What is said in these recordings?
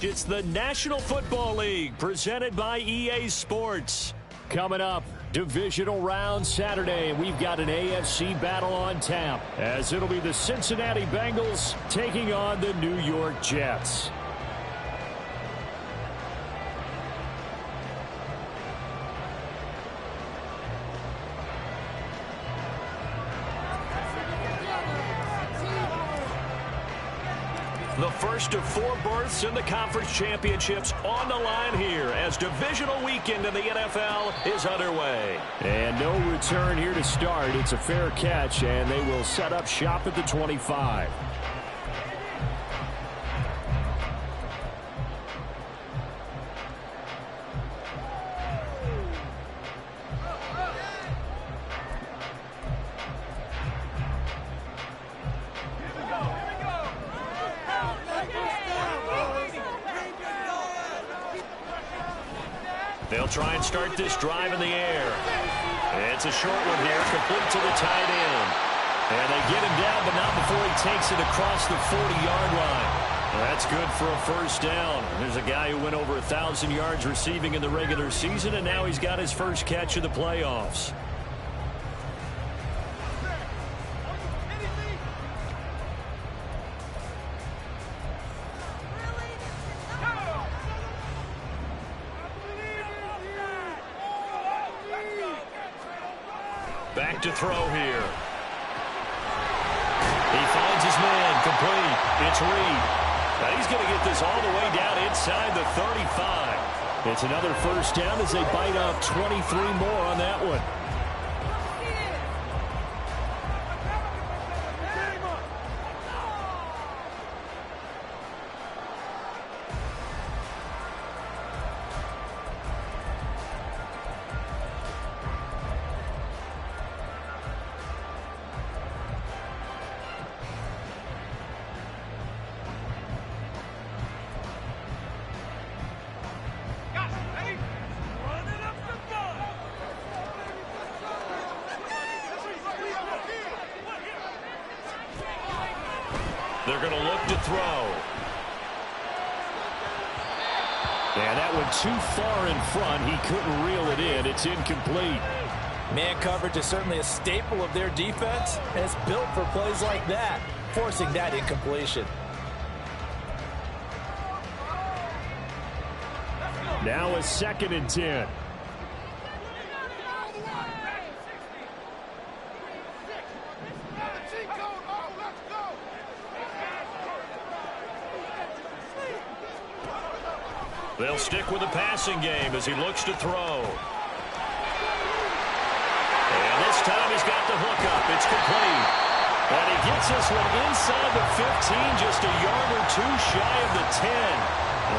It's the National Football League presented by EA Sports. Coming up, divisional round Saturday. We've got an AFC battle on tap as it'll be the Cincinnati Bengals taking on the New York Jets. The first of 4 berths in the conference championships on the line here as divisional weekend in the NFL is underway. And no return here to start. It's a fair catch, and they will set up shop at the 25. They'll try and start this drive in the air. It's a short one here, complete to the tight end. And they get him down, but not before he takes it across the 40-yard line. That's good for a first down. There's a guy who went over 1,000 yards receiving in the regular season, and now he's got his first catch of the playoffs. Back to throw here. He finds his man, complete. It's Reed. Now he's going to get this all the way down inside the 35. It's another first down as they bite off 23 more on that one. They're going to look to throw. And that went too far in front. He couldn't reel it in. It's incomplete. Man coverage is certainly a staple of their defense, and it's built for plays like that, forcing that incompletion. Now a 2nd and 10. They'll stick with the passing game as he looks to throw. And this time he's got the hook up. It's complete. And he gets this one inside the 15, just a yard or two shy of the 10.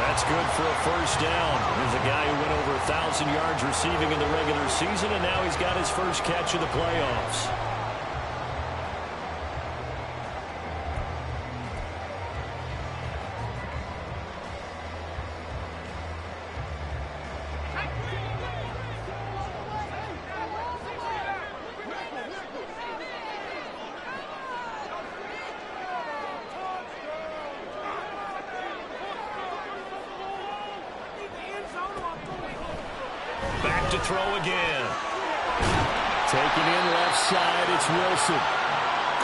That's good for a first down. There's a guy who went over 1,000 yards receiving in the regular season, and now he's got his first catch of the playoffs. Back to throw again. Taken in left side, it's Wilson.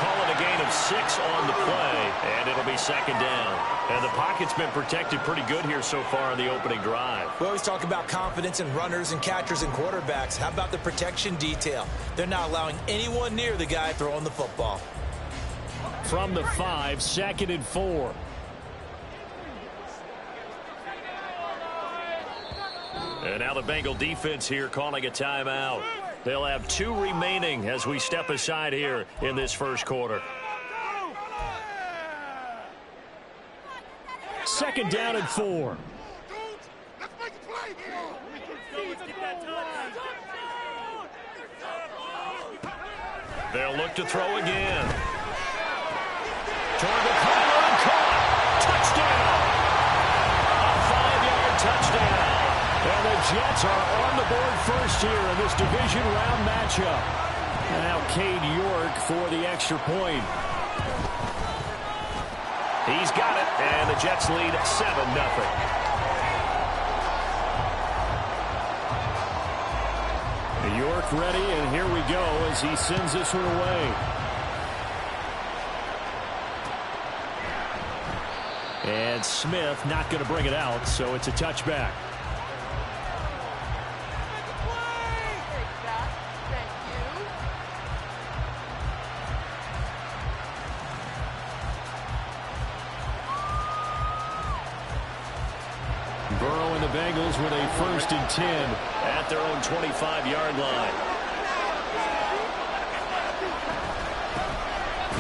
Call it a gain of 6 on the play, and it'll be 2nd down. And the pocket's been protected pretty good here so far in the opening drive. We always talk about confidence in runners and catchers and quarterbacks. How about the protection detail? They're not allowing anyone near the guy throwing the football. From the 5, 2nd and 4. And now the Bengal defense here calling a timeout. They'll have 2 remaining as we step aside here in this first quarter. 2nd down and 4. They'll look to throw again. Toward the pylon and caught. Touchdown. A 5-yard touchdown. And the Jets are on the board first here in this division round matchup. And now Cade York for the extra point. He's got it. And the Jets lead 7-0. York ready, and here we go as he sends this one away. And Smith not going to bring it out, so it's a touchback. Burrow and the Bengals with a 1st and 10 at their own 25-yard line.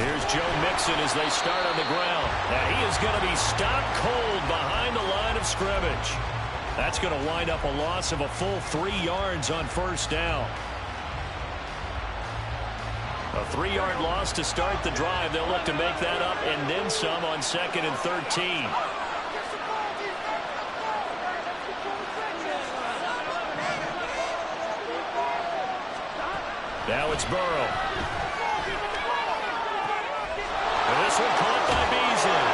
Here's Joe Mixon as they start on the ground. Now he is going to be stopped cold behind the line of scrimmage. That's going to wind up a loss of a full 3 yards on 1st down. A 3-yard loss to start the drive. They'll look to make that up and then some on 2nd and 13. Now it's Burrow. And this one caught by Beasley.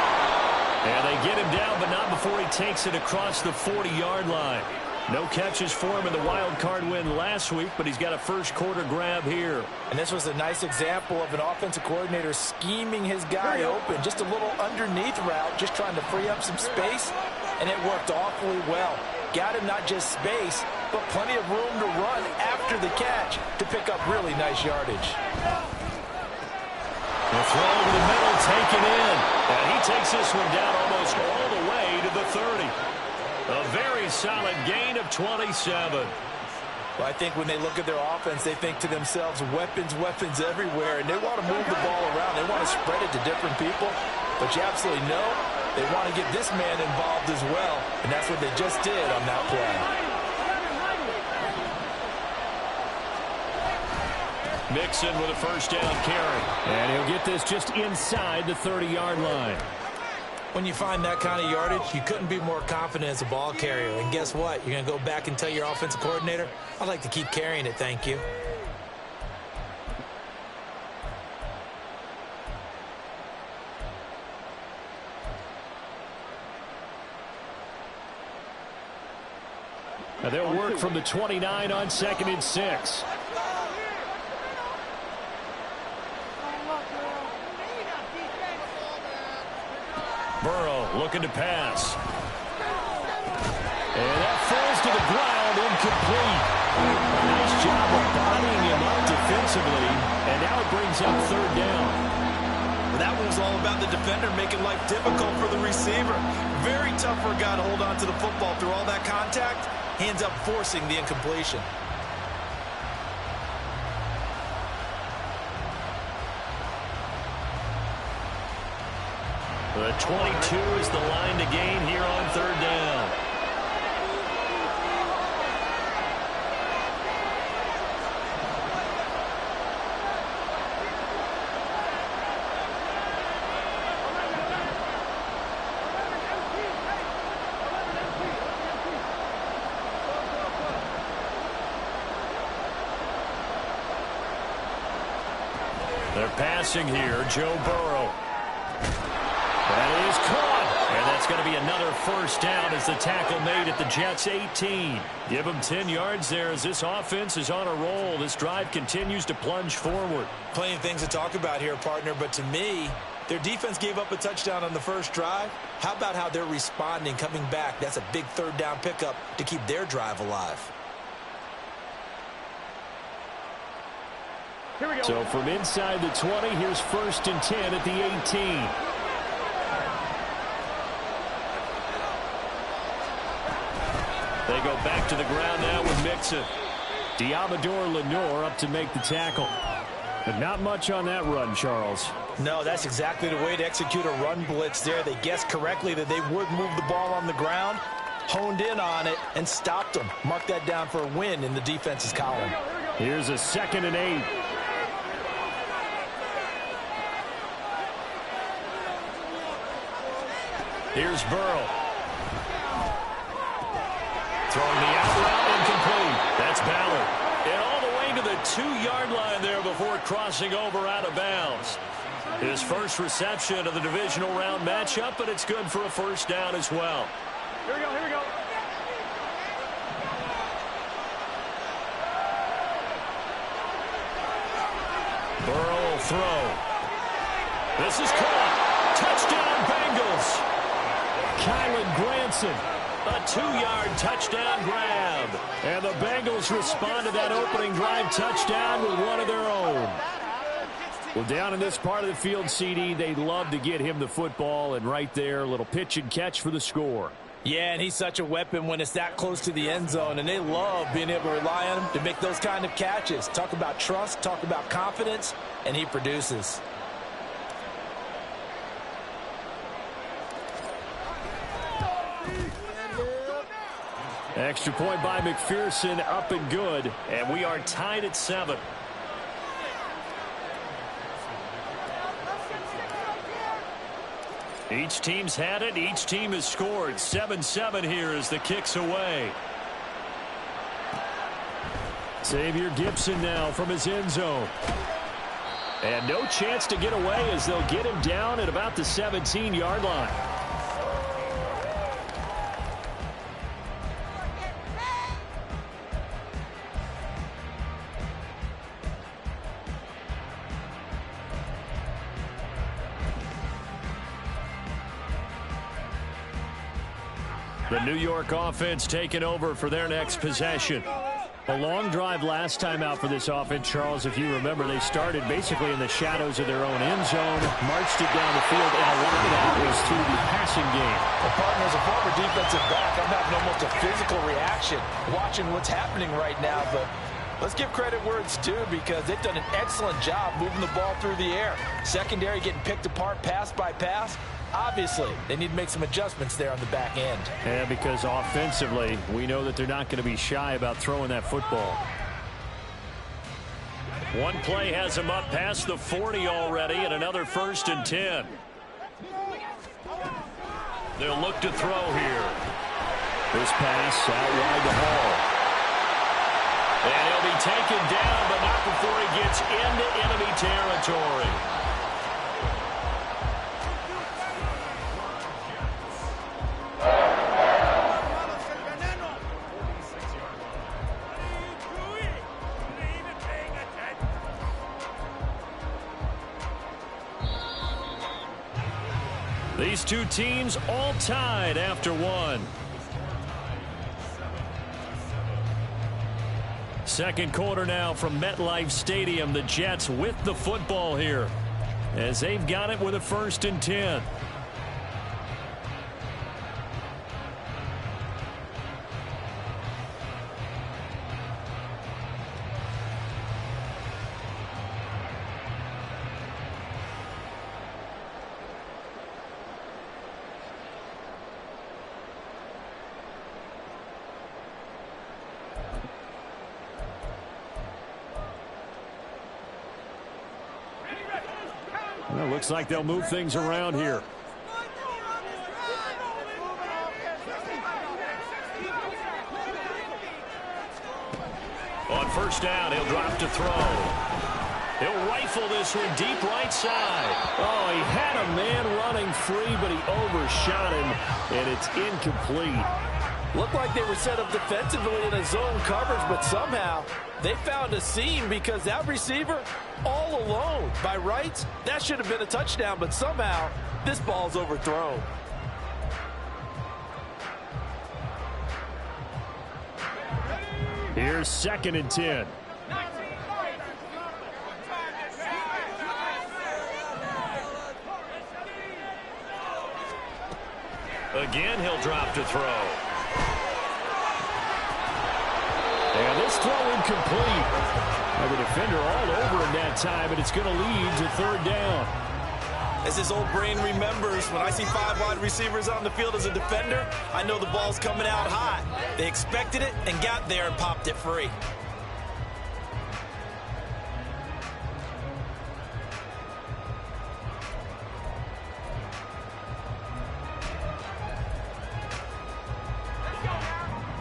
And they get him down, but not before he takes it across the 40-yard line. No catches for him in the wild card win last week, but he's got a first-quarter grab here. And this was a nice example of an offensive coordinator scheming his guy open. Just a little underneath route, just trying to free up some space, and it worked awfully well. Got him not just space, but plenty of room to run after the catch to pick up really nice yardage. The throw over the middle taken in. And he takes this one down almost all the way to the 30. A very solid gain of 27. Well, I think when they look at their offense, they think to themselves, weapons, weapons everywhere, and they want to move the ball around. They want to spread it to different people, but you absolutely know they want to get this man involved as well, and that's what they just did on that play. Mixon with a 1st down carry. And he'll get this just inside the 30-yard line. When you find that kind of yardage, you couldn't be more confident as a ball carrier. And guess what? You're going to go back and tell your offensive coordinator, I'd like to keep carrying it, thank you. Now they'll work from the 29 on 2nd and 6. Burrow looking to pass. And that falls to the ground, incomplete. Nice job of bodying him up defensively, and now it brings up 3rd down. Well, that one was all about the defender making life difficult for the receiver. Very tough for a guy to hold on to the football through all that contact. Hands up forcing the incompletion. The 22 is the line to gain here on 3rd down. They're passing here, Joe Burrow. That is caught, and that's going to be another 1st down as the tackle made at the Jets' 18. Give them 10 yards there as this offense is on a roll. This drive continues to plunge forward. Plenty of things to talk about here, partner, but to me, their defense gave up a touchdown on the first drive. How about how they're responding, coming back? That's a big 3rd down pickup to keep their drive alive. Here we go. So from inside the 20, here's 1st and 10 at the 18. They go back to the ground now with Mixon. Diamador Lenore up to make the tackle. But not much on that run, Charles. No, that's exactly the way to execute a run blitz there. They guessed correctly that they would move the ball on the ground, honed in on it, and stopped them. Mark that down for a win in the defense's column. Here's a 2nd and 8. Here's Burrow. Throwing the out route, incomplete. That's Ballard. And all the way to the 2-yard line there before crossing over out of bounds. His first reception of the divisional round matchup, but it's good for a first down as well. Here we go, here we go. Burrow will throw. This is caught. Touchdown, Bengals. Kylan Granson, a 2-yard touchdown grab. And the Bengals respond to that opening drive touchdown with one of their own. Well, down in this part of the field, CD, they'd love to get him the football, and right there, a little pitch and catch for the score. Yeah, and he's such a weapon when it's that close to the end zone, and they love being able to rely on him to make those kind of catches. Talk about trust, talk about confidence, and he produces. Extra point by McPherson, up and good, and we are tied at 7. Each team's had it. Each team has scored. 7-7 here as the kick's away. Xavier Gibson now from his end zone. And no chance to get away as they'll get him down at about the 17-yard line. The New York offense taking over for their next possession. A long drive last time out for this offense, Charles. If you remember, they started basically in the shadows of their own end zone, marched it down the field, and a lot of that was through the passing game. Well, partner, as a former defensive back, I'm having almost a physical reaction watching what's happening right now. But let's give credit where it's due, because they've done an excellent job moving the ball through the air. Secondary getting picked apart pass by pass. Obviously, they need to make some adjustments there on the back end. Yeah, because offensively, we know that they're not going to be shy about throwing that football. One play has them up past the 40 already, and another 1st and 10. They'll look to throw here. This pass out wide to Hall. And he'll be taken down, but not before he gets into enemy territory. These two teams all tied after one. Second quarter now from MetLife Stadium. The Jets with the football here as they've got it with a 1st and 10. Well, looks like they'll move things around here. On 1st down, he'll drop to throw. He'll rifle this one deep right side. Oh, he had a man running free, but he overshot him, and it's incomplete. Looked like they were set up defensively in a zone coverage, but somehow they found a seam, because that receiver all alone. By rights, that should have been a touchdown, but somehow this ball's overthrown. Here's 2nd and 10. Again, he'll drop to throw. And this throw incomplete. And the defender all over him that time, and it's going to lead to 3rd down. As his old brain remembers, when I see 5 wide receivers on the field as a defender, I know the ball's coming out hot. They expected it and got there and popped it free.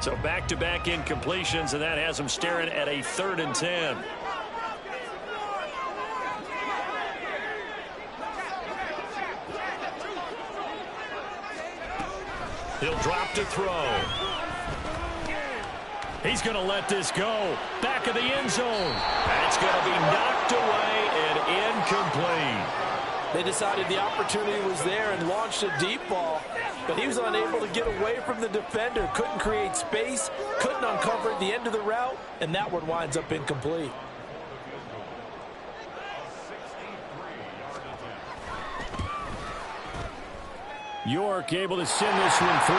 So back-to-back incompletions, and that has them staring at a 3rd and 10. He'll drop to throw. He's going to let this go. Back of the end zone. That's going to be knocked away and incomplete. They decided the opportunity was there and launched a deep ball, but he was unable to get away from the defender. Couldn't create space, couldn't uncover the end of the route, and that one winds up incomplete. York able to send this one through.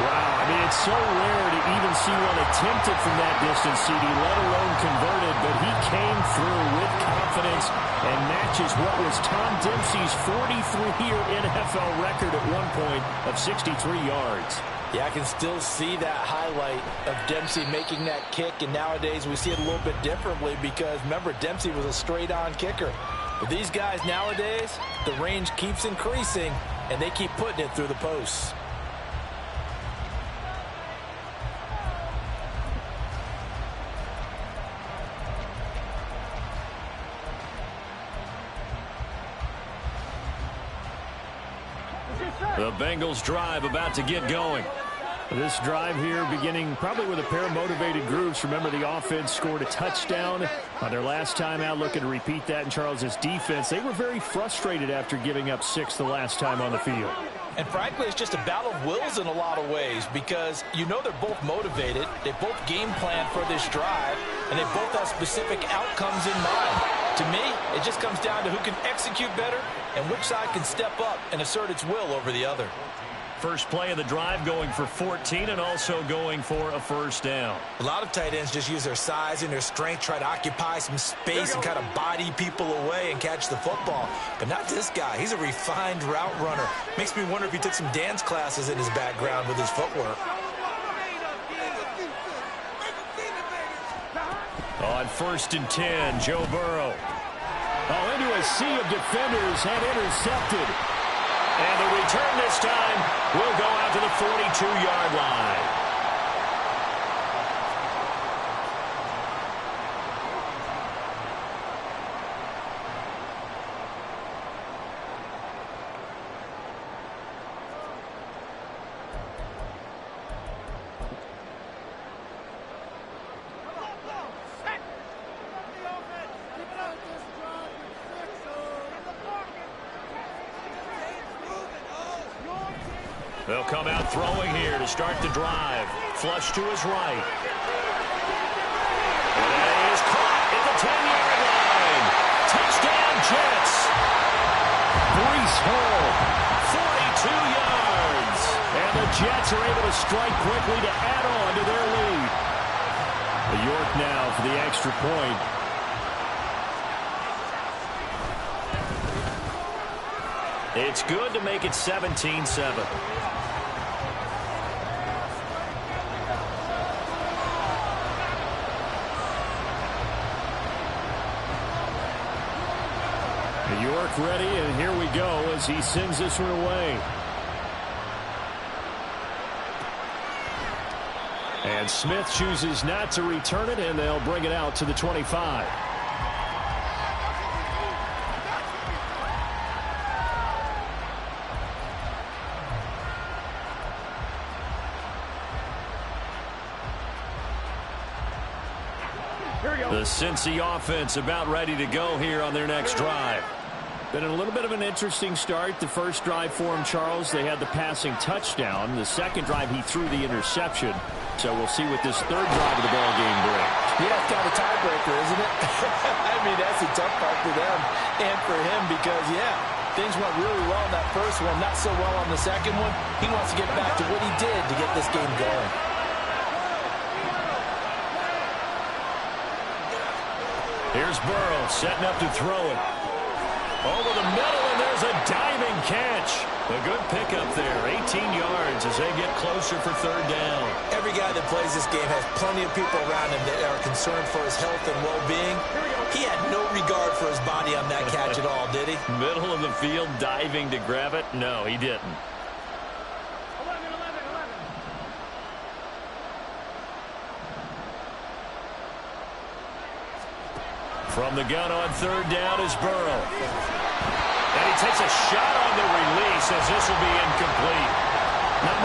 Wow, I mean, it's so rare to even see one attempted from that distance, CD, let alone converted, but he came through with confidence and matches what was Tom Dempsey's 43-year NFL record at one point of 63 yards. Yeah, I can still see that highlight of Dempsey making that kick, and nowadays we see it a little bit differently because, remember, Dempsey was a straight-on kicker. But these guys nowadays, the range keeps increasing, and they keep putting it through the posts. The Bengals drive about to get going. This drive here beginning probably with a pair of motivated groups. Remember, the offense scored a touchdown on their last time out. Looking to repeat that in Charles's defense. They were very frustrated after giving up 6 the last time on the field. And frankly, it's just a battle of wills in a lot of ways because you know they're both motivated. They both game plan for this drive, and they both have specific outcomes in mind. To me, it just comes down to who can execute better and which side can step up and assert its will over the other. First play of the drive going for 14 and also going for a first down. A lot of tight ends just use their size and their strength, try to occupy some space and kind of body people away and catch the football. But not this guy. He's a refined route runner. Makes me wonder if he took some dance classes in his background with his footwork. On 1st and 10, Joe Burrow. Oh, into a sea of defenders and intercepted. And the return this time will go out to the 42-yard line. They'll come out throwing here to start the drive. Flush to his right. And it is caught at the 10-yard line. Touchdown, Jets. Breece Hall, 42 yards. And the Jets are able to strike quickly to add on to their lead. York now for the extra point. It's good to make it 17-7. York ready, and here we go as he sends this one away. And Smith chooses not to return it, and they'll bring it out to the 25. The Cincy offense about ready to go here on their next drive. Been a little bit of an interesting start. The first drive for him, Charles, they had the passing touchdown. The second drive, he threw the interception. So we'll see what this third drive of the ball game brings. Yeah, it's kind of a tiebreaker, isn't it? I mean, that's a tough part for them and for him because, yeah, things went really well in that first one, not so well on the second one. He wants to get back to what he did to get this game going. Here's Burrow setting up to throw it. Over the middle, and there's a diving catch. A good pickup there, 18 yards as they get closer for third down. Every guy that plays this game has plenty of people around him that are concerned for his health and well-being. He had no regard for his body on that catch at all, did he? Middle of the field, diving to grab it? No, he didn't. From the gun on third down is Burrow. And he takes a shot on the release as this will be incomplete. Not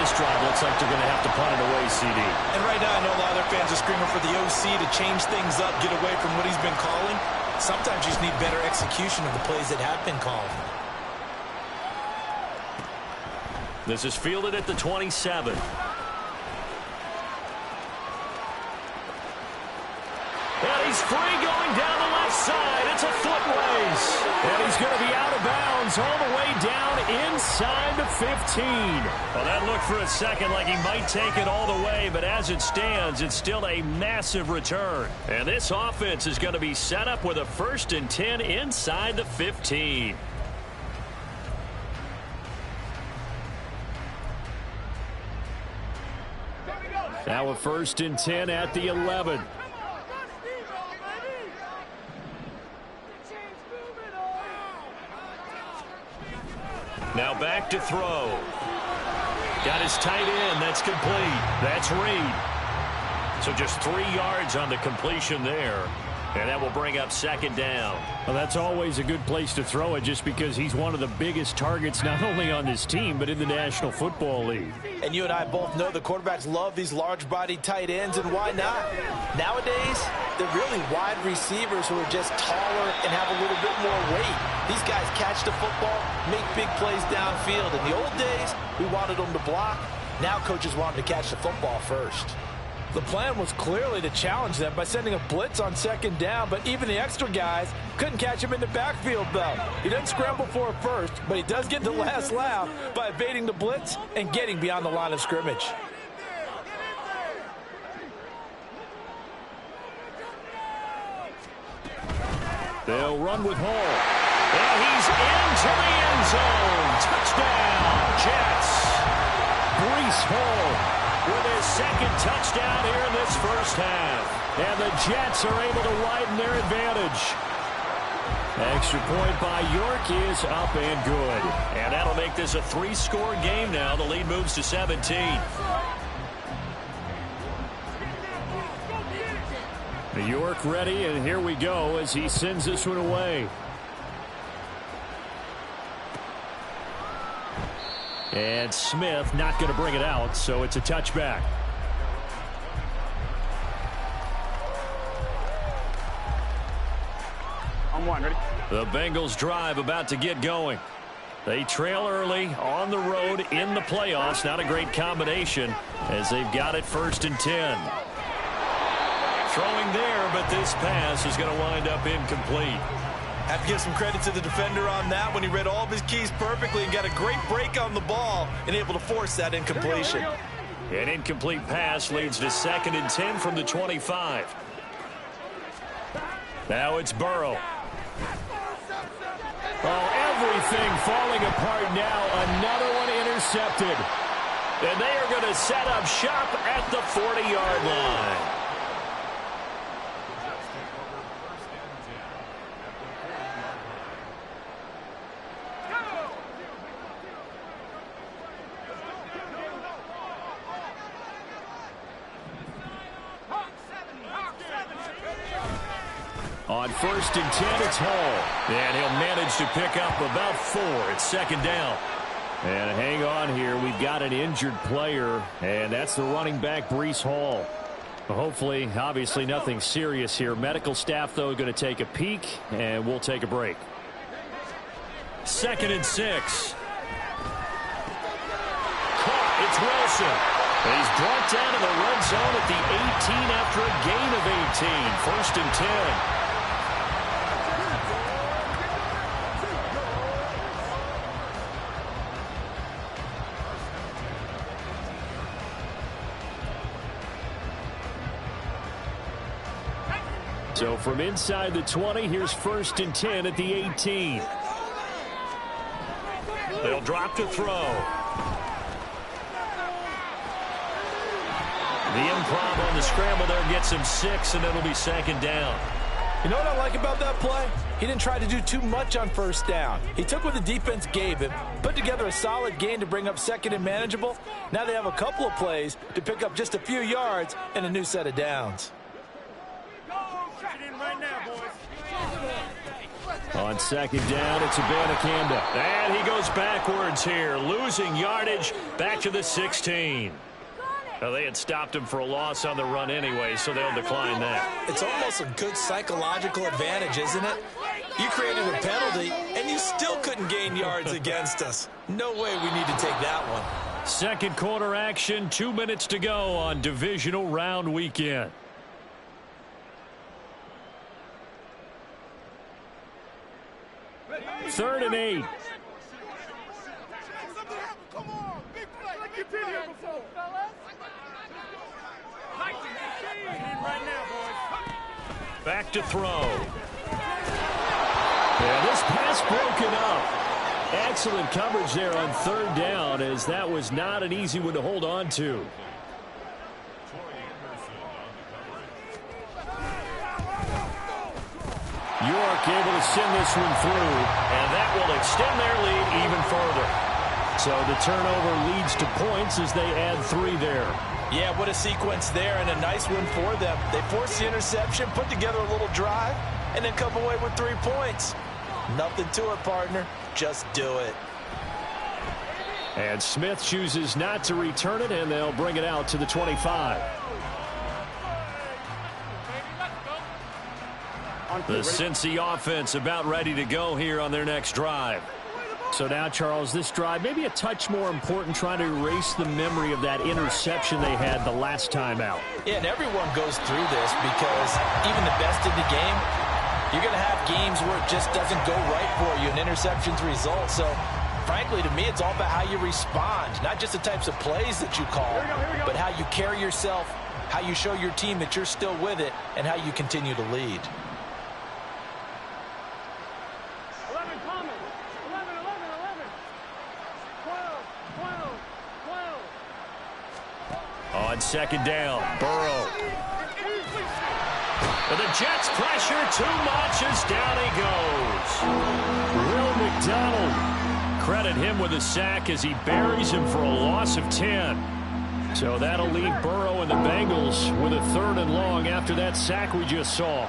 this drive looks like they're going to have to punt it away, CD. And right now I know a lot of their fans are screaming for the OC to change things up, get away from what he's been calling. Sometimes you just need better execution of the plays that have been called. This is fielded at the 27. And he's free going down the left side. It's a foot race. And he's going to be out of bounds all the way down inside the 15. Well, that looked for a second like he might take it all the way, but as it stands, it's still a massive return. And this offense is going to be set up with a 1st and 10 inside the 15. Now a 1st and 10 at the 11. Now back to throw. Got his tight end. That's complete. That's Reed. So just 3 yards on the completion there. And that will bring up 2nd down. Well, that's always a good place to throw it just because he's one of the biggest targets not only on this team but in the National Football League. And you and I both know the quarterbacks love these large-bodied tight ends, and why not? Nowadays, they're really wide receivers who are just taller and have a little bit more weight. These guys catch the football, make big plays downfield. In the old days, we wanted them to block. Now coaches want them to catch the football first. The plan was clearly to challenge them by sending a blitz on 2nd down, but even the extra guys couldn't catch him in the backfield, though. He doesn't scramble for it first, but he does get the last laugh by evading the blitz and getting beyond the line of scrimmage. They'll run with Hall. And he's into the end zone. Touchdown, Jets. Breece Hall with his 2nd touchdown here in this 1st half. And the Jets are able to widen their advantage. Extra point by York is up and good. And that'll make this a 3-score game now. The lead moves to 17. York ready, and here we go as he sends this one away. And Smith not going to bring it out, so it's a touchback. On 1, ready? The Bengals drive about to get going. They trail early on the road in the playoffs. Not a great combination as they've got it 1st and 10. Throwing there, but this pass is going to wind up incomplete. Have to give some credit to the defender on that when he read all of his keys perfectly and got a great break on the ball and able to force that incompletion. An incomplete pass leads to 2nd and 10 from the 25. Now it's Burrow. Oh, everything falling apart now. Another one intercepted. And they are going to set up shop at the 40-yard line. On 1st and 10, it's Hall. And he'll manage to pick up about 4. It's 2nd down. And hang on here. We've got an injured player, and that's the running back, Breece Hall. Hopefully, obviously, nothing serious here. Medical staff, though, going to take a peek, and we'll take a break. 2nd and 6. Caught. It's Wilson. And he's brought down in the red zone at the 18 after a gain of 18. 1st and 10. So from inside the 20, here's 1st and 10 at the 18. They'll drop to throw. The improv on the scramble there gets him 6, and it'll be 2nd down. You know what I like about that play? He didn't try to do too much on 1st down. He took what the defense gave him, put together a solid gain to bring up 2nd and manageable. Now they have a couple of plays to pick up just a few yards and a new set of downs. On second down, it's Abanikanda. And he goes backwards here, losing yardage back to the 16. Well, they had stopped him for a loss on the run anyway, so they'll decline that. It's almost a good psychological advantage, isn't it? You created a penalty, and you still couldn't gain yards against us. No way we need to take that one. Second quarter action, 2 minutes to go on divisional round weekend. Third and 8. Back to throw. And this pass broken up. Excellent coverage there on third down, as that was not an easy one to hold on to. York able to send this one through, and that will extend their lead even further. So the turnover leads to points as they add 3 there. Yeah, what a sequence there, and a nice one for them. They force the interception, put together a little drive, and then come away with 3 points. Nothing to it, partner. Just do it. And Smith chooses not to return it, and they'll bring it out to the 25. The Cincy offense about ready to go here on their next drive. So now, Charles, this drive maybe a touch more important, trying to erase the memory of that interception they had the last time out. Yeah, and everyone goes through this because even the best in the game, you're going to have games where it just doesn't go right for you, and interceptions result. So, frankly, to me, it's all about how you respond, not just the types of plays that you call, but how you carry yourself, how you show your team that you're still with it, and how you continue to lead. On second down, Burrow. But the Jets pressure too much as down he goes. Will McDonald. Credit him with a sack as he buries him for a loss of 10. So that'll leave Burrow and the Bengals with a 3rd and long after that sack we just saw.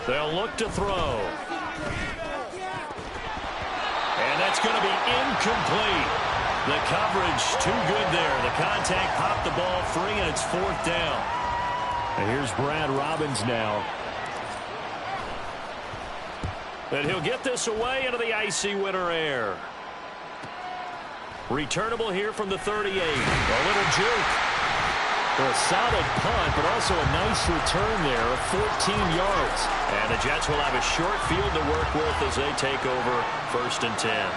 They'll look to throw. And that's going to be incomplete. The coverage too good there. The contact popped the ball free, and it's 4th down. And here's Brad Robbins now. And he'll get this away into the icy winter air. Returnable here from the 38. A little juke. A solid punt, but also a nice return there of 14 yards. And the Jets will have a short field to work with as they take over 1st and 10.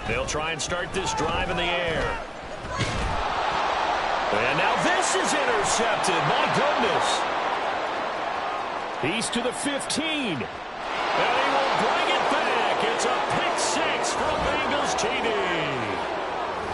They'll try and start this drive in the air. And now this is intercepted. My goodness. He's to the 15. And he will bring it back. It's a pick 6 from Bengals TD.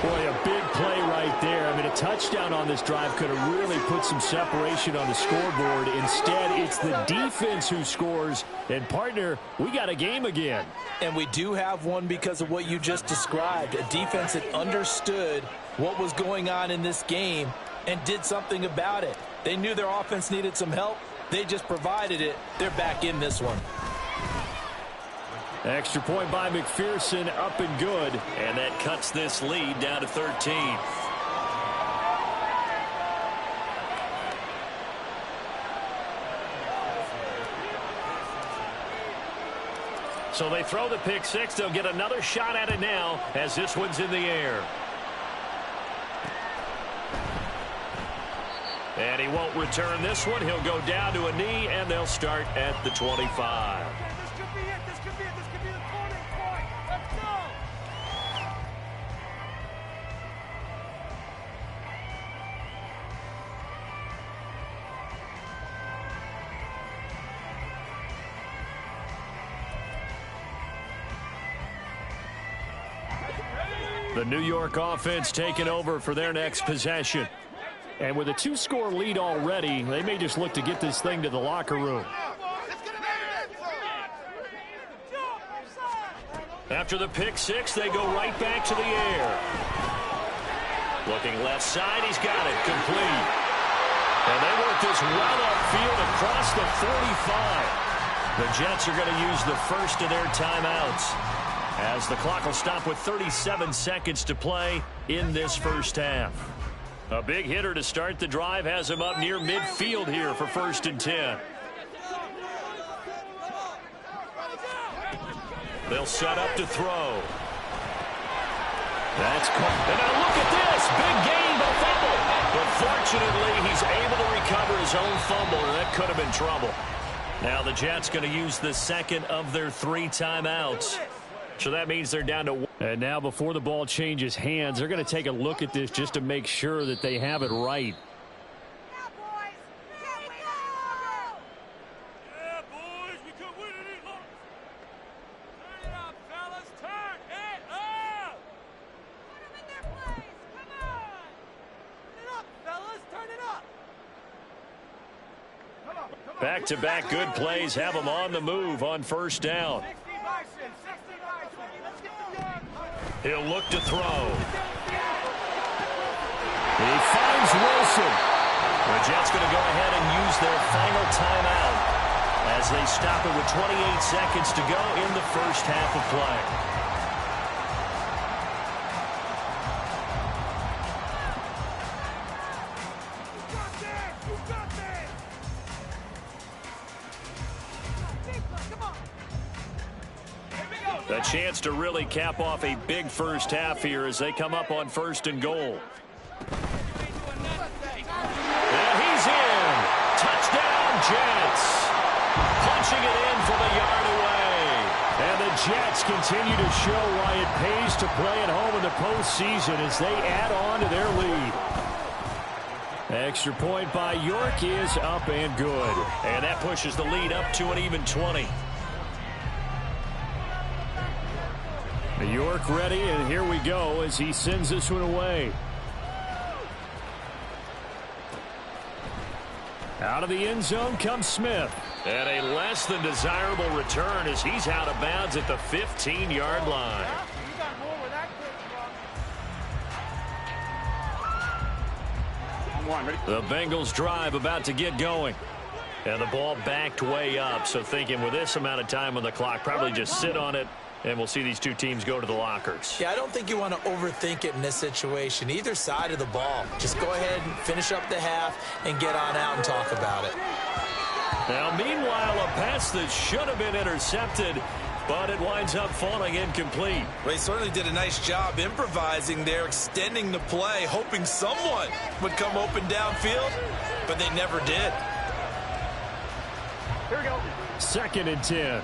Boy, a big play right there. I mean, a touchdown on this drive could have really put some separation on the scoreboard. Instead, it's the defense who scores. And, partner, we got a game again. And we do have one because of what you just described. A defense that understood what was going on in this game and did something about it. They knew their offense needed some help. They just provided it. They're back in this one. Extra point by McPherson, up and good. And that cuts this lead down to 13. So they throw the pick 6. They'll get another shot at it now as this one's in the air. And he won't return this one. He'll go down to a knee, and they'll start at the 25. The New York offense taking over for their next possession. And with a 2-score lead already, they may just look to get this thing to the locker room. After the pick six, they go right back to the air. Looking left side, he's got it, complete. And they work this well upfield across the 45. The Jets are going to use the first of their timeouts, as the clock will stop with 37 seconds to play in this first half. A big hitter to start the drive has him up near midfield here for 1st and 10. They'll set up to throw. That's caught. And now look at this. Big gain, but fumble. But fortunately, he's able to recover his own fumble, and that could have been trouble. Now the Jets going to use the second of their 3 timeouts. So that means they're down to 1. And now before the ball changes hands, they're going to take a look at this just to make sure that they have it right. Back-to-back good plays have them on the move on 1st down. He'll look to throw. He finds Wilson. The Jets going to go ahead and use their final timeout as they stop it with 28 seconds to go in the first half of play. A chance to really cap off a big first half here as they come up on 1st and goal. And he's in. Touchdown, Jets. Punching it in from a yard away. And the Jets continue to show why it pays to play at home in the postseason as they add on to their lead. Extra point by York is up and good. And that pushes the lead up to an even 20. York ready, and here we go as he sends this one away. Out of the end zone comes Smith. And a less than desirable return as he's out of bounds at the 15-yard line. The Bengals drive about to get going. And the ball backed way up, so thinking with this amount of time on the clock, probably just sit on it. And we'll see these two teams go to the lockers. Yeah, I don't think you want to overthink it in this situation. Either side of the ball. Just go ahead and finish up the half and get on out and talk about it. Now, meanwhile, a pass that should have been intercepted, but it winds up falling incomplete. Well, he certainly did a nice job improvising there, extending the play, hoping someone would come open downfield, but they never did. Here we go. 2nd and 10.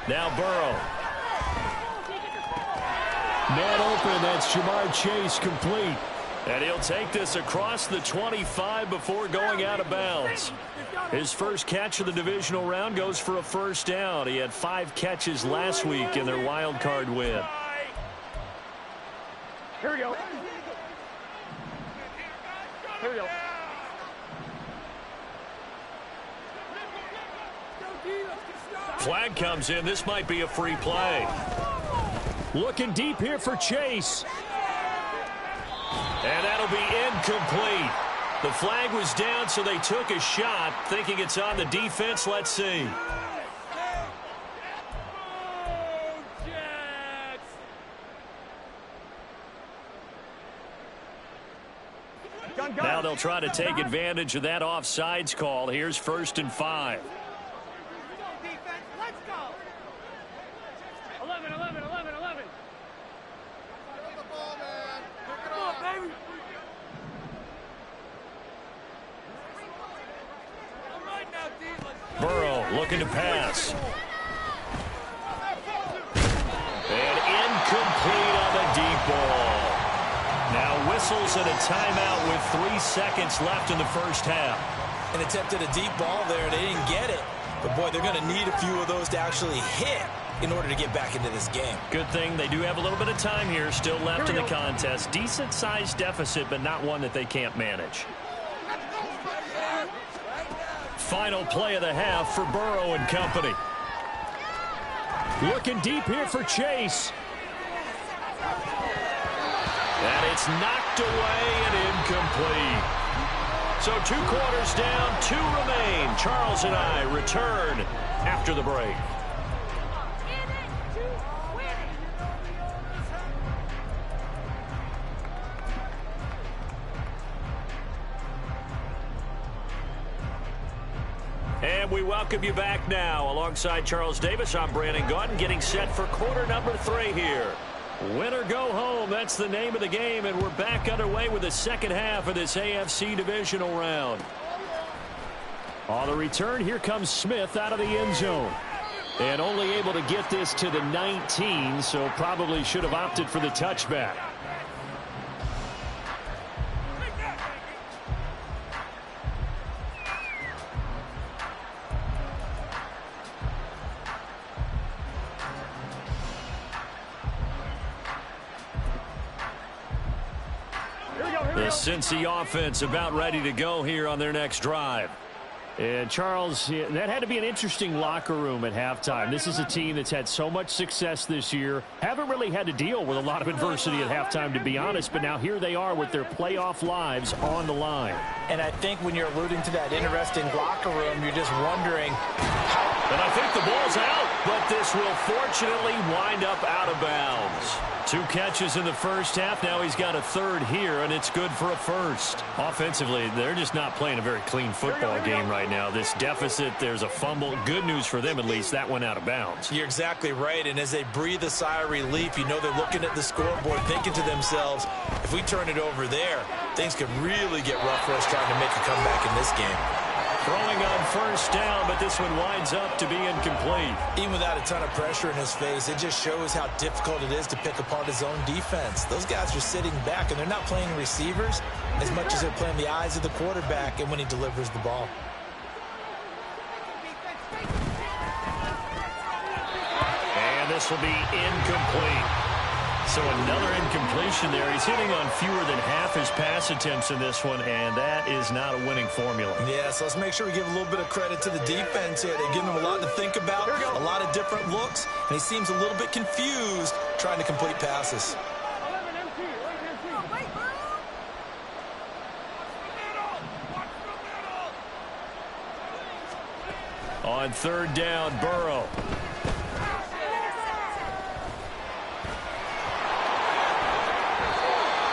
Now Burrow. Man open, that's Jamar Chase complete. And he'll take this across the 25 before going out of bounds. His first catch of the divisional round goes for a 1st down. He had 5 catches last week in their wild card win. Here we go. Here we go. Flag comes in. This might be a free play. Looking deep here for Chase. And that'll be incomplete. The flag was down, so they took a shot, thinking it's on the defense. Let's see. Now they'll try to take advantage of that offsides call. Here's 1st and 5. Burrow looking to pass. And incomplete on the deep ball. Now whistles and a timeout with 3 seconds left in the first half. and attempted a deep ball there. They didn't get it. But, boy, they're going to need a few of those to actually hit in order to get back into this game. Good thing they do have a little bit of time here still left in the contest. Decent-sized deficit, but not one that they can't manage. Final play of the half for Burrow and company. Looking deep here for Chase. And it's knocked away and incomplete. So 2 quarters down, 2 remain. Charles and I return after the break. And we welcome you back now. Alongside Charles Davis, I'm Brandon Gaudin, getting set for quarter number 3 here. Win or go home, that's the name of the game, and we're back underway with the second half of this AFC divisional round. On the return, here comes Smith out of the end zone. And only able to get this to the 19, so probably should have opted for the touchback. The Cincy offense about ready to go here on their next drive. And Charles, that had to be an interesting locker room at halftime. This is a team that's had so much success this year. Haven't really had to deal with a lot of adversity at halftime, to be honest. But now here they are with their playoff lives on the line. And I think when you're alluding to that interesting locker room, you're just wondering how. And I think the ball's out, but this will fortunately wind up out of bounds. 2 catches in the first half. Now he's got a 3rd here, and it's good for a 1st. Offensively, they're just not playing a very clean football game right now. This deficit, there's a fumble. Good news for them, at least. That went out of bounds. You're exactly right, and as they breathe a sigh of relief, you know they're looking at the scoreboard, thinking to themselves, if we turn it over there, things could really get rough for us trying to make a comeback in this game. Throwing on 1st down, but this one winds up to be incomplete. Even without a ton of pressure in his face, it just shows how difficult it is to pick apart his own defense. Those guys are sitting back, and they're not playing receivers as much as they're playing the eyes of the quarterback and when he delivers the ball. And this will be incomplete. So another incompletion there. He's hitting on fewer than half his pass attempts in this one, and that is not a winning formula. Yeah, so let's make sure we give a little bit of credit to the defense here. They're giving him a lot to think about, a lot of different looks, and he seems a little bit confused trying to complete passes. On 3rd down, Burrow.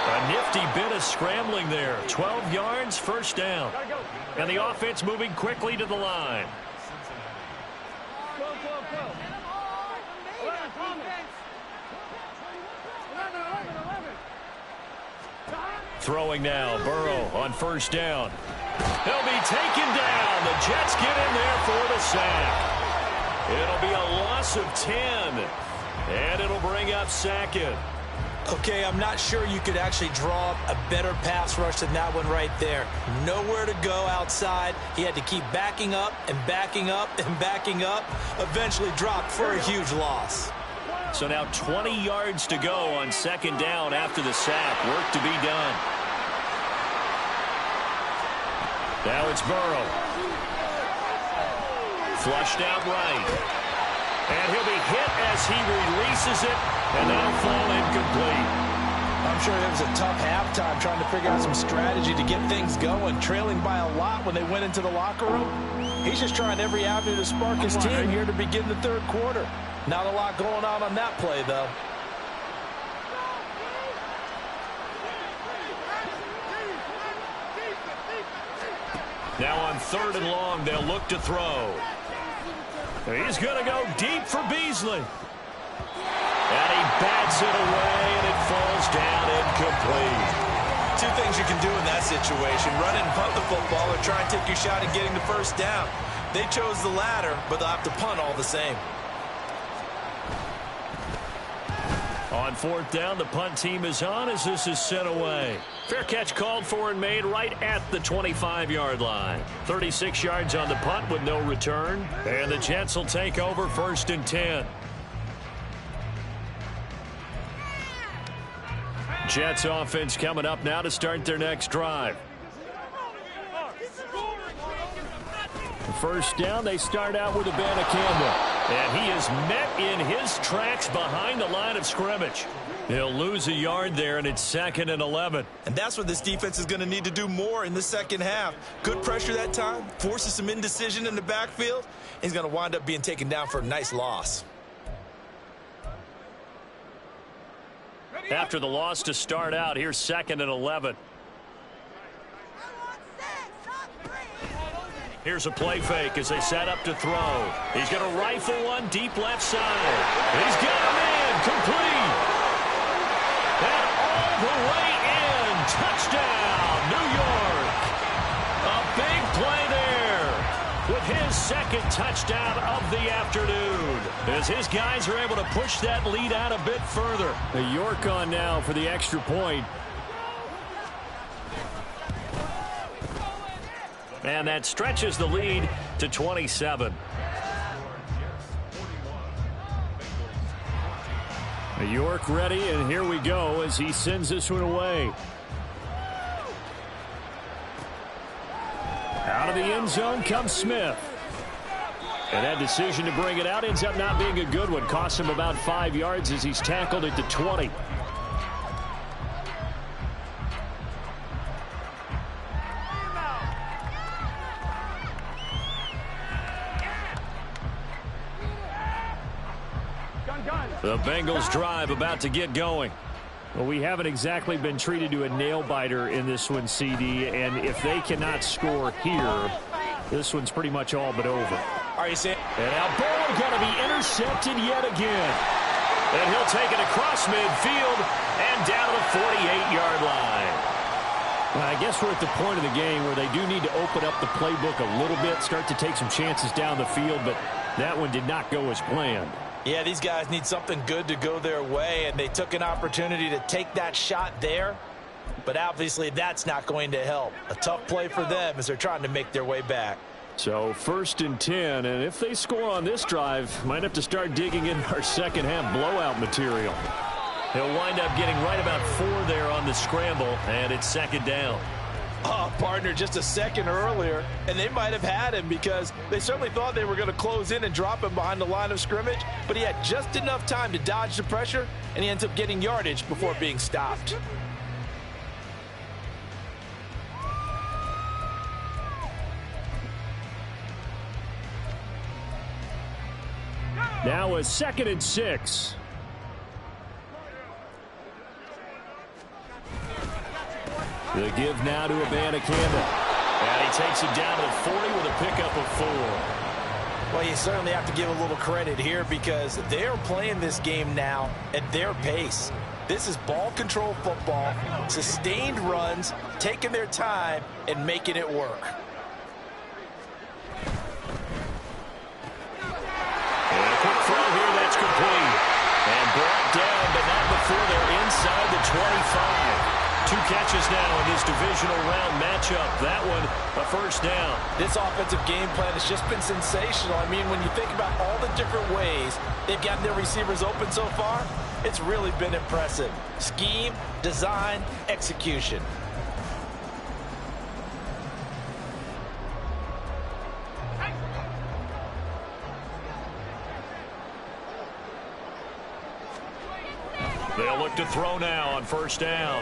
A nifty bit of scrambling there. 12 yards, 1st down. And the offense moving quickly to the line. Throwing now, Burrow on 1st down. He'll be taken down. The Jets get in there for the sack. It'll be a loss of 10. And it'll bring up 2nd. Okay, I'm not sure you could actually draw up a better pass rush than that one right there. Nowhere to go outside. He had to keep backing up and backing up and backing up. Eventually dropped for a huge loss. So now 20 yards to go on 2nd down after the sack. Work to be done. Now it's Burrow. Flushed out right. And he'll be hit as he releases it, and that'll fall incomplete. I'm sure it was a tough halftime trying to figure out some strategy to get things going, trailing by a lot when they went into the locker room. He's just trying every avenue to spark his team here to begin the 3rd quarter. Not a lot going on that play, though. Now on 3rd and long, they'll look to throw. He's going to go deep for Beasley. And he bats it away, and it falls down incomplete. 2 things you can do in that situation: run and punt the football, or try and take your shot at getting the 1st down. They chose the latter, but they'll have to punt all the same. On fourth down, the punt team is on as this is sent away. Fair catch called for and made right at the 25-yard line. 36 yards on the punt with no return. And the Jets will take over 1st and 10. Jets offense coming up now to start their next drive. First down, they start out with Abanikanda. And he is met in his tracks behind the line of scrimmage. He'll lose a yard there, and it's 2nd and 11. And that's what this defense is going to need to do more in the second half. Good pressure that time, forces some indecision in the backfield. He's going to wind up being taken down for a nice loss. After the loss to start out, here's 2nd and 11. Here's a play fake as they set up to throw. He's going to rifle one deep left side. He's got him in. Complete. And all the way in. Touchdown, New York. A big play there with his 2nd touchdown of the afternoon. As his guys are able to push that lead out a bit further. York on now for the extra point. And that stretches the lead to 27. York ready, and here we go as he sends this one away. Out of the end zone comes Smith. And that decision to bring it out ends up not being a good one. Costs him about 5 yards as he's tackled at the 20. The Bengals drive about to get going. Well, we haven't exactly been treated to a nail-biter in this one, CD, and if they cannot score here, this one's pretty much all but over. Are you saying? And now ball going to be intercepted yet again. And he'll take it across midfield and down to the 48-yard line. Well, I guess we're at the point of the game where they do need to open up the playbook a little bit, start to take some chances down the field, but that one did not go as planned. Yeah, these guys need something good to go their way, and they took an opportunity to take that shot there. But obviously that's not going to help. A tough play for them as they're trying to make their way back. So 1st and 10, and if they score on this drive, might have to start digging in our second half blowout material. He'll wind up getting right about 4 there on the scramble, and it's 2nd down. Oh, partner, just a second earlier, and they might have had him because they certainly thought they were going to close in and drop him behind the line of scrimmage, but he had just enough time to dodge the pressure, and he ends up getting yardage before being stopped. Now a 2nd and 6. The give now to Abanikanda. And he takes it down to the 40 with a pickup of 4. Well, you certainly have to give a little credit here because they're playing this game now at their pace. This is ball control football, sustained runs, taking their time and making it work. And a quick throw here, that's complete. And brought down, but not before they're inside the 25. 2 catches now in this divisional round matchup. That one, a 1st down. This offensive game plan has just been sensational. I mean, when you think about all the different ways they've gotten their receivers open so far, it's really been impressive. Scheme, design, execution. They'll look to throw now on 1st down.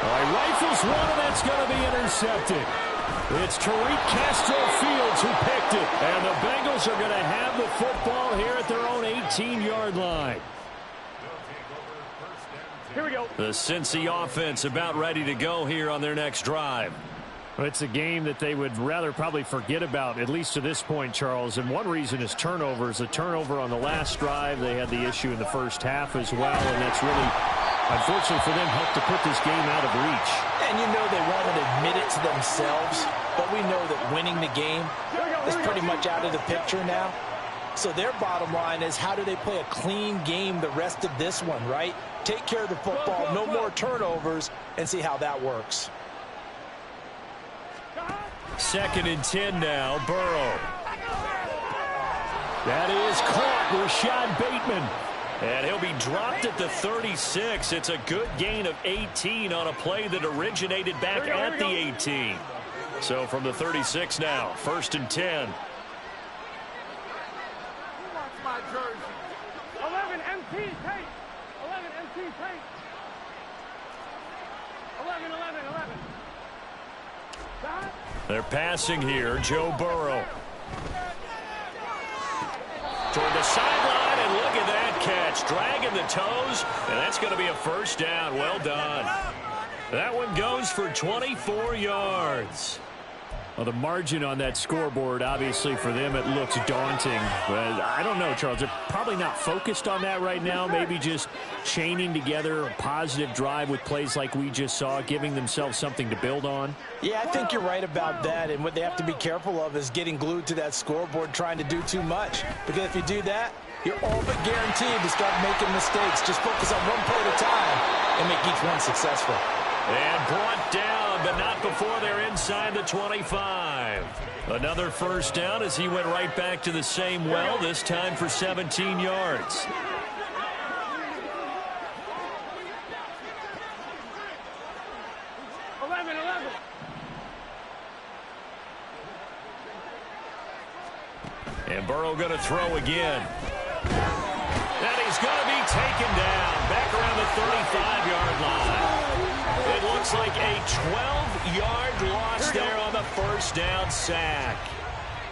All right, rifles one, and that's going to be intercepted. It's Tariq Castro-Fields who picked it. And the Bengals are going to have the football here at their own 18-yard line. Here we go. The Cincy offense about ready to go here on their next drive. Well, it's a game that they would rather probably forget about, at least to this point, Charles. And one reason is turnovers. A turnover on the last drive. They had the issue in the first half as well, and that's really, unfortunately for them, helped to put this game out of reach. And you know they won't admit it to themselves, but we know that winning the game is pretty much out of the picture now. So their bottom line is, how do they play a clean game the rest of this one, right? Take care of the football, no more turnovers, and see how that works. 2nd and 10 now, Burrow. That is caught, Rashad Bateman. And he'll be dropped at the 36. It's a good gain of 18 on a play that originated back at the 18. So from the 36 now, 1st and 10. My jersey. 11 MT tape. 11 MT tape. 11. They're passing here. Joe Burrow. Toward the sideline, and look at that catch. Dragging the toes, and that's going to be a 1st down. Well done. That one goes for 24 yards. Well, the margin on that scoreboard, obviously, for them, it looks daunting. But I don't know, Charles. They're probably not focused on that right now. Maybe just chaining together a positive drive with plays like we just saw, giving themselves something to build on. Yeah, I think you're right about that. And what they have to be careful of is getting glued to that scoreboard, trying to do too much. Because if you do that, you're all but guaranteed to start making mistakes. Just focus on one play at a time and make each one successful. And brought down, but not before they're inside the 25. Another 1st down as he went right back to the same well, this time for 17 yards. And Burrow going to throw again. And he's going to be taken down back around the 35-yard line. It looks like a 12-yard loss there on the 1st down sack.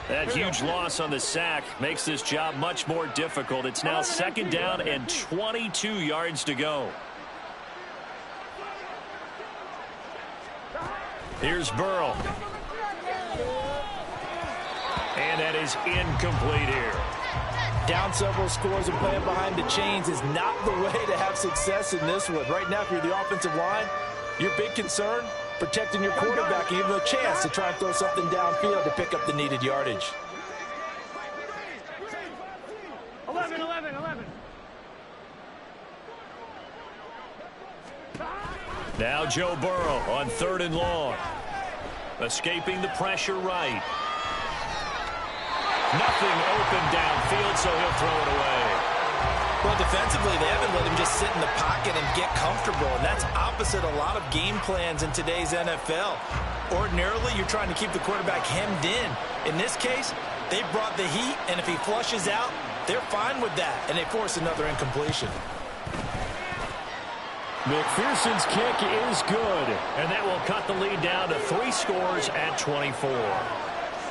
That huge loss on the sack makes this job much more difficult. It's now 2nd down and 22 yards to go. Here's Burrow. And that is incomplete here. Down several scores and playing behind the chains is not the way to have success in this one. Right now, if you're the offensive line, your big concern, protecting your quarterback and giving him a chance to try and throw something downfield to pick up the needed yardage. 11. Now Joe Burrow on 3rd and long. Escaping the pressure right. Nothing open downfield, so he'll throw it away. Well, defensively, they haven't let him just sit in the pocket and get comfortable, and that's opposite a lot of game plans in today's NFL. Ordinarily, you're trying to keep the quarterback hemmed in. In this case, they brought the heat, and if he flushes out, they're fine with that, and they force another incompletion. McPherson's kick is good, and that will cut the lead down to 3 scores at 24.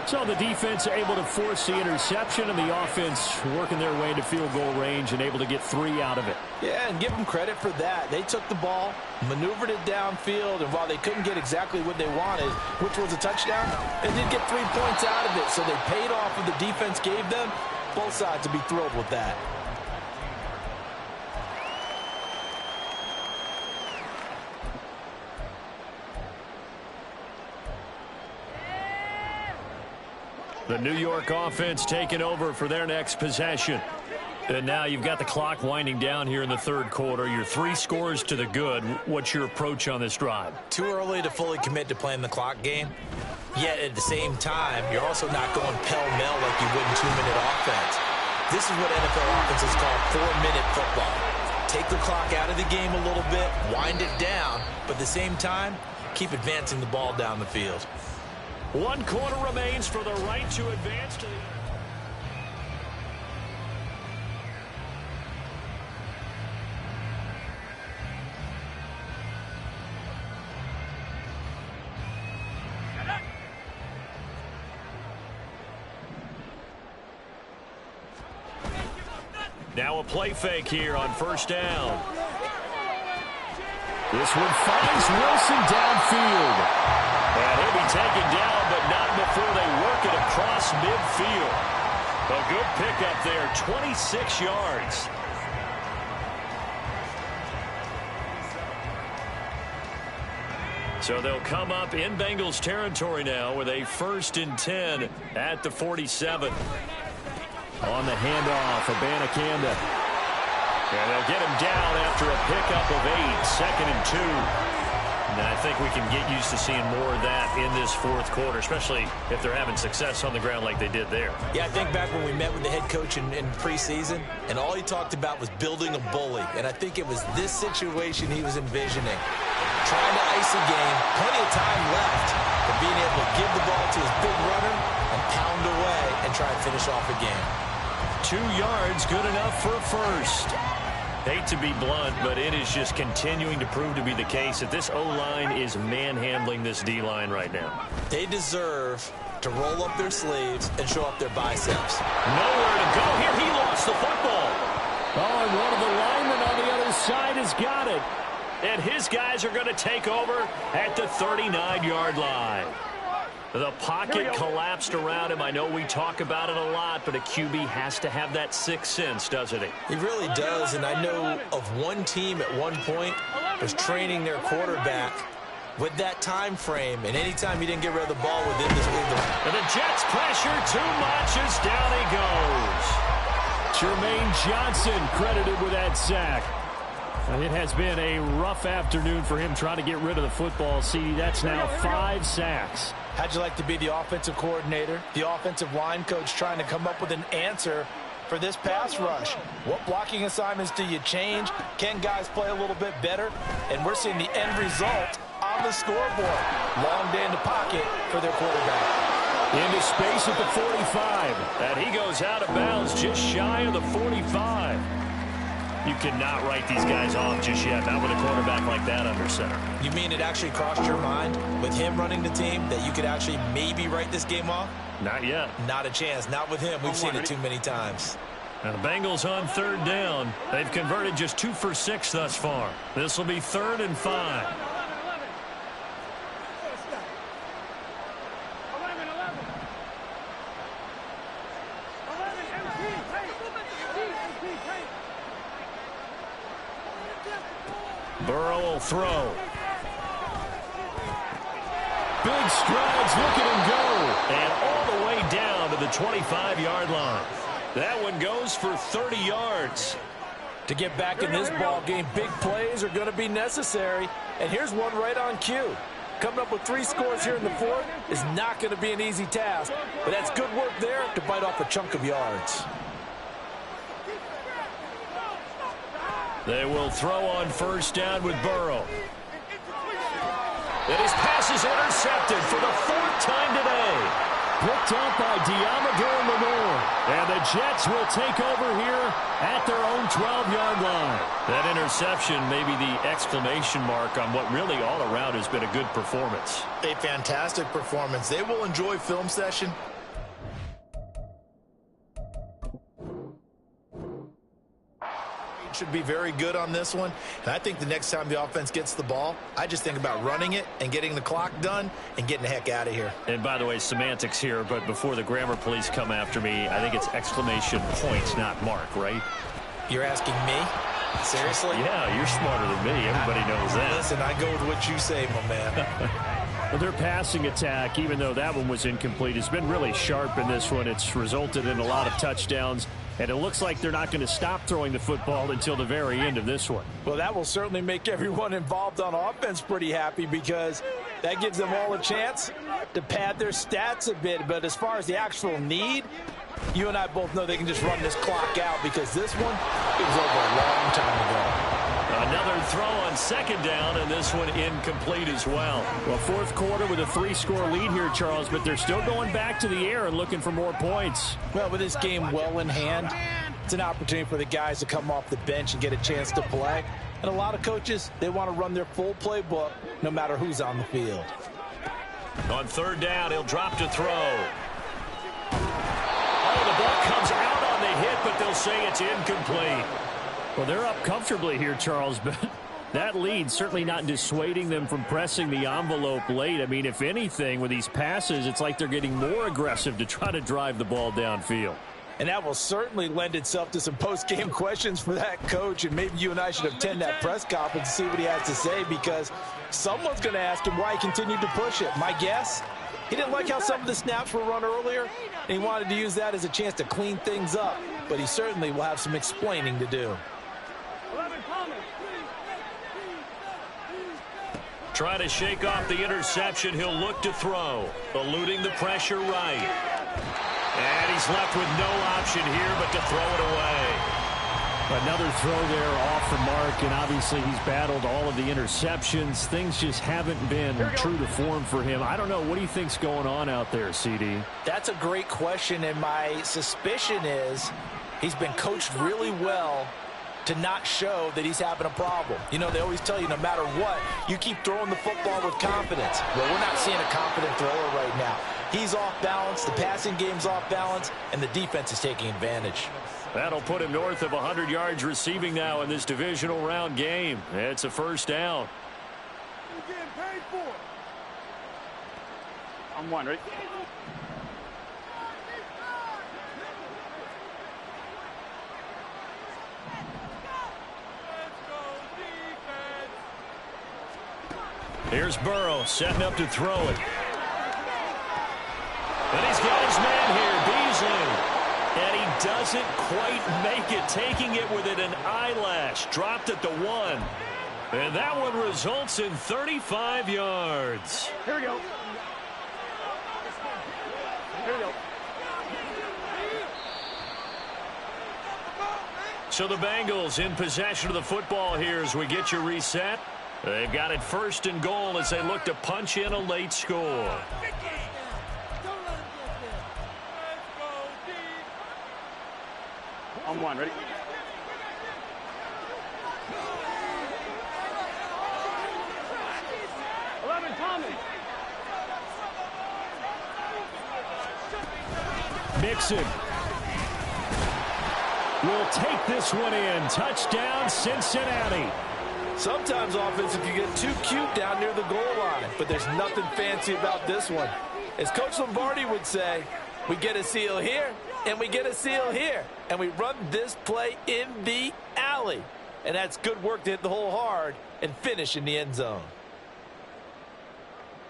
So the defense able to force the interception, and the offense working their way to field goal range and able to get 3 out of it. Yeah, and give them credit for that. They took the ball, maneuvered it downfield, and while they couldn't get exactly what they wanted, which was a touchdown, they did get 3 points out of it. So they paid off what the defense gave them. Both sides will be thrilled with that. The New York offense taking over for their next possession. And now you've got the clock winding down here in the 3rd quarter. You're 3 scores to the good. What's your approach on this drive? Too early to fully commit to playing the clock game. Yet at the same time, you're also not going pell-mell like you would in 2-minute offense. This is what NFL offenses call 4-minute football. Take the clock out of the game a little bit, wind it down, but at the same time, keep advancing the ball down the field. 1 quarter remains for the right to advance to the... Now a play fake here on 1st down. This one finds Wilson downfield. And he'll be taken down, but not before they work it across midfield. A good pickup there, 26 yards. So they'll come up in Bengals territory now with a 1st and 10 at the 47. On the handoff, Abanikanda. And they'll get him down after a pickup of 8, 2nd and 2. And I think we can get used to seeing more of that in this fourth quarter, especially if they're having success on the ground like they did there. Yeah, I think back when we met with the head coach in preseason, and all he talked about was building a bully. And I think it was this situation he was envisioning. Trying to ice a game, plenty of time left, but being able to give the ball to his big runner and pound away and try and finish off a game. 2 yards, good enough for a first. Hate to be blunt, but it is just continuing to prove to be the case that this O-line is manhandling this D-line right now. They deserve to roll up their sleeves and show up their biceps. Nowhere to go here. He lost the football. Oh, and one of the linemen on the other side has got it. And his guys are going to take over at the 39-yard line. The pocket collapsed around him. I know we talk about it a lot, but a QB has to have that sixth sense, doesn't he? He really does, and I know of one team at one point was training their quarterback with that time frame, and anytime he didn't get rid of the ball within this window. And the Jets pressure too much as down he goes. Jermaine Johnson credited with that sack. And it has been a rough afternoon for him trying to get rid of the football. See, that's now 5 sacks. How'd you like to be the offensive coordinator, the offensive line coach trying to come up with an answer for this pass rush? What blocking assignments do you change? Can guys play a little bit better? And we're seeing the end result on the scoreboard. Long day in the pocket for their quarterback. Into space at the 45. And he goes out of bounds just shy of the 45. You cannot write these guys off just yet, not with a quarterback like that under center. You mean it actually crossed your mind with him running the team that you could actually maybe write this game off? Not yet. Not a chance. Not with him. We've seen it too many times. Now the Bengals on 3rd down. They've converted just 2 for 6 thus far. This will be 3rd and 5. Burrow will throw. Big strides, look at him go. And all the way down to the 25-yard line. That one goes for 30 yards. To get back in this ball game, big plays are going to be necessary. And here's one right on cue. Coming up with 3 scores here in the 4th is not going to be an easy task. But that's good work there to bite off a chunk of yards. They will throw on 1st down with Burrow. And his pass is intercepted for the 4th time today. Picked up by Diamador Lenore. And the Jets will take over here at their own 12-yard line. That interception may be the exclamation mark on what really all around has been a good performance. A fantastic performance. They will enjoy film session. Should be very good on this one. And I think the next time the offense gets the ball, I just think about running it and getting the clock done and getting the heck out of here. And by the way, semantics here, but before the grammar police come after me, I think it's exclamation points, not mark, right? You're asking me? Seriously? Yeah, you're smarter than me. Everybody knows that. Listen, I go with what you say, my man. Well, their passing attack, even though that one was incomplete, has been really sharp in this one. It's resulted in a lot of touchdowns. And it looks like they're not going to stop throwing the football until the very end of this one. Well, that will certainly make everyone involved on offense pretty happy because that gives them all a chance to pad their stats a bit. But as far as the actual need, you and I both know they can just run this clock out because this one, it was over a long time ago. Another throw on 2nd down, and this one incomplete as well. Well, 4th quarter with a 3-score lead here, Charles, but they're still going back to the air and looking for more points. Well, with this game well in hand, it's an opportunity for the guys to come off the bench and get a chance to play. And a lot of coaches, they want to run their full playbook no matter who's on the field. On 3rd down, he'll drop to throw. Oh, the ball comes out on the hit, but they'll say it's incomplete. Well, they're up comfortably here, Charles, but that lead certainly not dissuading them from pressing the envelope late. I mean, if anything, with these passes, it's like they're getting more aggressive to try to drive the ball downfield. And that will certainly lend itself to some post-game questions for that coach, and maybe you and I should attend that press conference and see what he has to say because someone's going to ask him why he continued to push it. My guess, He didn't like how some of the snaps were run earlier, and he wanted to use that as a chance to clean things up. But he certainly will have some explaining to do. Try to shake off the interception. He'll look to throw, eluding the pressure right. And he's left with no option here but to throw it away. Another throw there off the mark, and obviously he's battled all of the interceptions. Things just haven't been true to form for him. I don't know. What do you think's going on out there, CD? That's a great question, and my suspicion is he's been coached really well to not show that he's having a problem. You know, they always tell you no matter what, you keep throwing the football with confidence. Well, we're not seeing a confident thrower right now. He's off balance, the passing game's off balance, and the defense is taking advantage. That'll put him north of 100 yards receiving now in this divisional round game. It's a first down. You're getting paid for it. I'm one, right? Here's Burrow setting up to throw it. And he's got his man here, Beasley. And he doesn't quite make it, taking it within an eyelash. Dropped at the 1. And that one results in 35 yards. Here we go. Here we go. So the Bengals in possession of the football here as we get you reset. They've got it first and goal as they look to punch in a late score. I'm one, ready? Mixon will take this one in. Touchdown, Cincinnati. Sometimes offense can get too cute down near the goal line, but there's nothing fancy about this one. As Coach Lombardi would say, we get a seal here, and we get a seal here, and we run this play in the alley. And that's good work to hit the hole hard and finish in the end zone.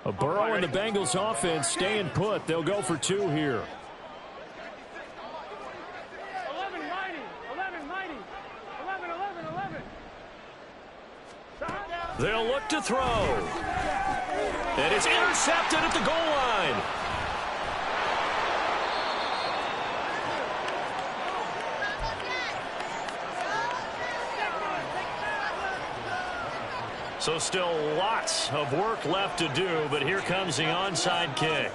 A Burrow and the Bengals offense staying put. They'll go for 2 here. 11 mighty. 11 mighty. 11, 11, 11. They'll look to throw. And it's intercepted at the goal line. So still lots of work left to do, but here comes the onside kick.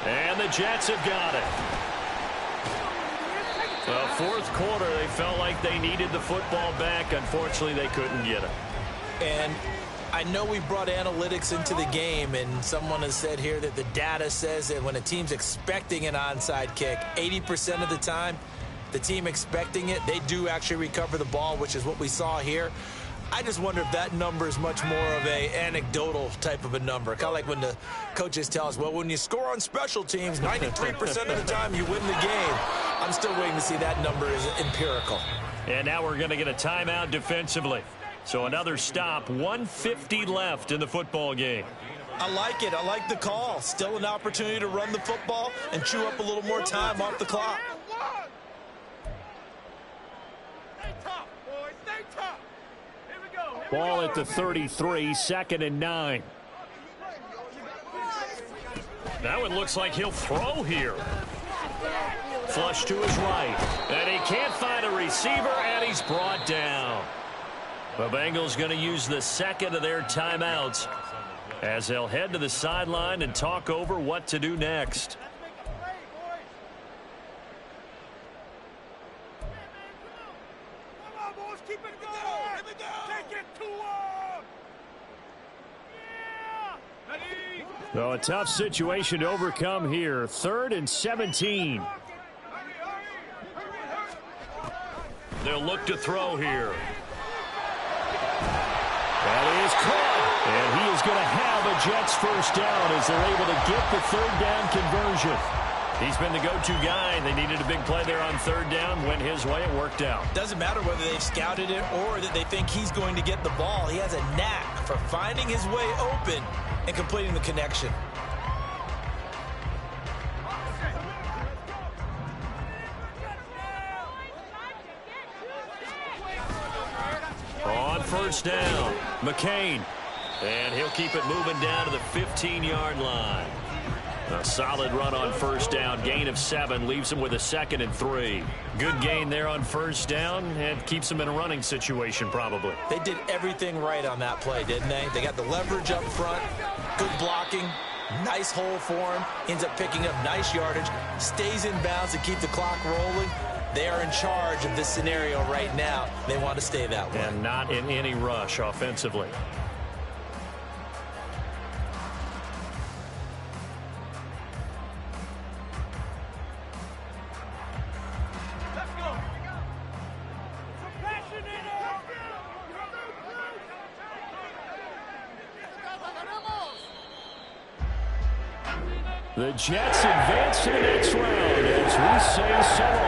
And the Jets have got it. The fourth quarter, they felt like they needed the football back. Unfortunately, they couldn't get it. And I know we brought analytics into the game, and someone has said here that the data says that when a team's expecting an onside kick, 80% of the time, the team expecting it, they do actually recover the ball, which is what we saw here. I just wonder if that number is much more of a anecdotal type of a number. Kind of like when the coaches tell us, well, when you score on special teams, 93% of the time you win the game. I'm still waiting to see that number is empirical. And now we're going to get a timeout defensively. So another stop, 1:50 left in the football game. I like it. I like the call. Still an opportunity to run the football and chew up a little more time off the clock. Stay tough, boys. Stay tough. Here we go. Ball at the 33, 2nd and 9. Now it looks like he'll throw here. Flush to his right. And he can't find a receiver, and he's brought down. The Bengals going to use the second of their timeouts as they'll head to the sideline and talk over what to do next. Come on, boys. Keep it going. Here we go. Take it to him. Yeah. Ready. So a tough situation to overcome here. 3rd and 17. They'll look to throw here. And he is caught. And he is going to have a Jets first down as they're able to get the 3rd down conversion. He's been the go-to guy. They needed a big play there on third down. Went his way. It worked out. Doesn't matter whether they've scouted it or that they think he's going to get the ball. He has a knack for finding his way open and completing the connection. On first down, McCain. And he'll keep it moving down to the 15-yard line. A solid run on first down. Gain of 7 leaves him with a 2nd and 3. Good gain there on first down and keeps him in a running situation probably. They did everything right on that play, didn't they? They got the leverage up front, good blocking, nice hole for him, ends up picking up nice yardage, stays in bounds to keep the clock rolling. They are in charge of this scenario right now. They want to stay that way. And not in any rush offensively. The Jets advance to the next round as we say so